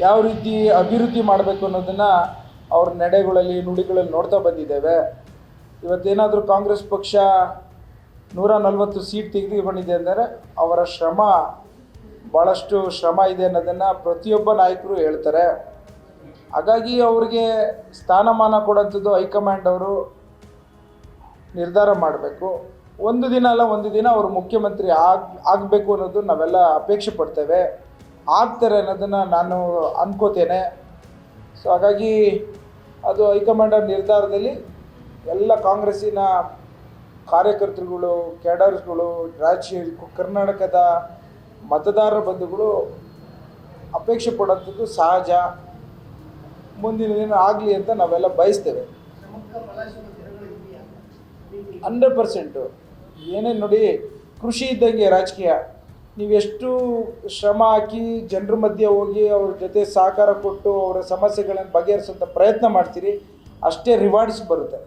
ಯಾವ ರೀತಿ ಅಭಿವೃದ್ಧಿ ಮಾಡಬೇಕು ಅನ್ನೋದನ್ನು ಅವ್ರ ನಡೆಗಳಲ್ಲಿ ನುಡಿಗಳಲ್ಲಿ ನೋಡ್ತಾ ಬಂದಿದ್ದೇವೆ. ಇವತ್ತೇನಾದರೂ ಕಾಂಗ್ರೆಸ್ ಪಕ್ಷ 140 ಸೀಟ್ ತೆಗೆದುಕೊಂಡಿದೆ ಅಂದರೆ ಅವರ ಶ್ರಮ, ಭಾಳಷ್ಟು ಶ್ರಮ ಇದೆ ಅನ್ನೋದನ್ನು ಪ್ರತಿಯೊಬ್ಬ ನಾಯಕರು ಹೇಳ್ತಾರೆ. ಹಾಗಾಗಿ ಅವ್ರಿಗೆ ಸ್ಥಾನಮಾನ ಕೊಡೋಂಥದ್ದು ಹೈಕಮಾಂಡ್ ಅವರು ನಿರ್ಧಾರ ಮಾಡಬೇಕು. ಒಂದು ದಿನ ಅಲ್ಲ ಒಂದು ದಿನ ಅವರು ಮುಖ್ಯಮಂತ್ರಿ ಆಗಬೇಕು ಅನ್ನೋದು ನಾವೆಲ್ಲ ಅಪೇಕ್ಷೆ ಪಡ್ತೇವೆ. ಆಗ್ತಾರೆ ಅನ್ನೋದನ್ನು ನಾನು ಅನ್ಕೋತೇನೆ. ಸೊ ಹಾಗಾಗಿ ಅದು ಹೈಕಮಾಂಡ್ ನಿರ್ಧಾರದಲ್ಲಿ ಎಲ್ಲ ಕಾಂಗ್ರೆಸ್ಸಿನ ಕಾರ್ಯಕರ್ತರುಗಳು, ಕ್ಯಾಡರ್ಸ್ಗಳು, ರಾಜ್ಯ ಕರ್ನಾಟಕದ ಮತದಾರರ ಬಂಧುಗಳು ಅಪೇಕ್ಷೆ ಪಡೋಂಥದ್ದು ಸಹಜ. ಮುಂದಿನ ದಿನ ಆಗಲಿ ಅಂತ ನಾವೆಲ್ಲ ಬಯಸ್ತೇವೆ. 100%. ಏನೇ ನೋಡಿ, ಕೃಷಿ ಇದ್ದಂಗೆ ರಾಜಕೀಯ. ನೀವೆಷ್ಟು ಶ್ರಮ ಹಾಕಿ ಜನರ ಮಧ್ಯೆ ಹೋಗಿ ಅವ್ರ ಜೊತೆ ಸಹಕಾರ ಕೊಟ್ಟು ಅವರ ಸಮಸ್ಯೆಗಳನ್ನು ಬಗೆಹರಿಸೋಂಥ ಪ್ರಯತ್ನ ಮಾಡ್ತೀರಿ, ಅಷ್ಟೇ ರಿವಾರ್ಡ್ಸ್ ಬರುತ್ತೆ.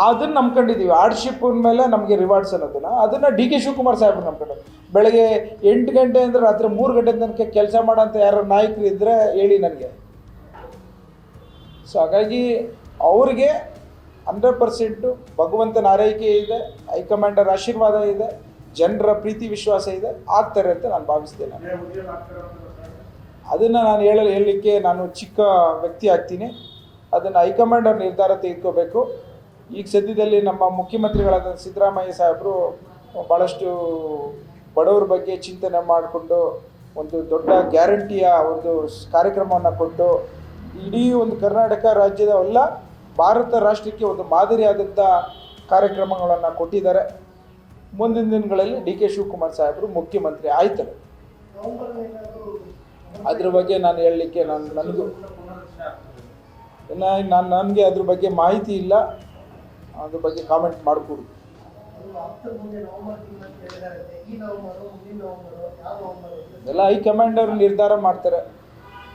ಅದನ್ನು ನಂಬ್ಕೊಂಡಿದ್ದೀವಿ. ಹಾರ್ಡ್ಶಿಪ್ ಮೇಲೆ ನಮಗೆ ರಿವಾರ್ಡ್ಸ್ ಅನ್ನೋದನ್ನು ಅದನ್ನು ಡಿ ಕೆ ಶಿವಕುಮಾರ್ ಸಾಹೇಬ್ರು ನಂಬ್ಕೊಂಡು ಬೆಳಗ್ಗೆ 8 ಗಂಟೆ ಅಂದರೆ ರಾತ್ರಿ 3 ಗಂಟೆ ತನಕ ಕೆಲಸ ಮಾಡೋಂಥ ಯಾರು ನಾಯಕರು ಇದ್ದರೆ ಹೇಳಿ ನನಗೆ. ಸೊ ಹಾಗಾಗಿ ಅವ್ರಿಗೆ 100% ಭಗವಂತನ ಆರೈಕೆ ಇದೆ, ಹೈಕಮಾಂಡರ್ ಆಶೀರ್ವಾದ ಇದೆ, ಜನರ ಪ್ರೀತಿ ವಿಶ್ವಾಸ ಇದೆ, ಆಗ್ತಾರೆ ಅಂತ ನಾನು ಭಾವಿಸ್ತೇನೆ. ಅದನ್ನು ನಾನು ಹೇಳಲಿಕ್ಕೆ ನಾನು ಚಿಕ್ಕ ವ್ಯಕ್ತಿ ಆಗ್ತೀನಿ. ಅದನ್ನು ಹೈಕಮಾಂಡರ್ ನಿರ್ಧಾರ ತೆಗೆದುಕೋಬೇಕು. ಈಗ ಸದ್ಯದಲ್ಲಿ ನಮ್ಮ ಮುಖ್ಯಮಂತ್ರಿಗಳಾದ ಸಿದ್ದರಾಮಯ್ಯ ಸಾಹೇಬರು ಭಾಳಷ್ಟು ಬಡವರ ಬಗ್ಗೆ ಚಿಂತನೆ ಮಾಡಿಕೊಂಡು ಒಂದು ದೊಡ್ಡ ಗ್ಯಾರಂಟಿಯ ಒಂದು ಕಾರ್ಯಕ್ರಮವನ್ನು ಕೊಟ್ಟು ಇಡೀ ಒಂದು ಕರ್ನಾಟಕ ರಾಜ್ಯದ ಎಲ್ಲ ಭಾರತ ರಾಷ್ಟ್ರಕ್ಕೆ ಒಂದು ಮಾದರಿಯಾದಂಥ ಕಾರ್ಯಕ್ರಮಗಳನ್ನು ಕೊಟ್ಟಿದ್ದಾರೆ. ಮುಂದಿನ ದಿನಗಳಲ್ಲಿ ಡಿ ಕೆ ಶಿವಕುಮಾರ್ ಸಾಹೇಬರು ಮುಖ್ಯಮಂತ್ರಿ ಆಯ್ತಾರೆ. ಅದ್ರ ಬಗ್ಗೆ ನಾನು ಹೇಳಲಿಕ್ಕೆ ನನಗೆ ಅದ್ರ ಬಗ್ಗೆ ಮಾಹಿತಿ ಇಲ್ಲ. ಅದ್ರ ಬಗ್ಗೆ ಕಾಮೆಂಟ್ ಮಾಡಿಕೊಡಿ. ಎಲ್ಲ ಹೈಕಮಾಂಡ್ ಅವರು ನಿರ್ಧಾರ ಮಾಡ್ತಾರೆ.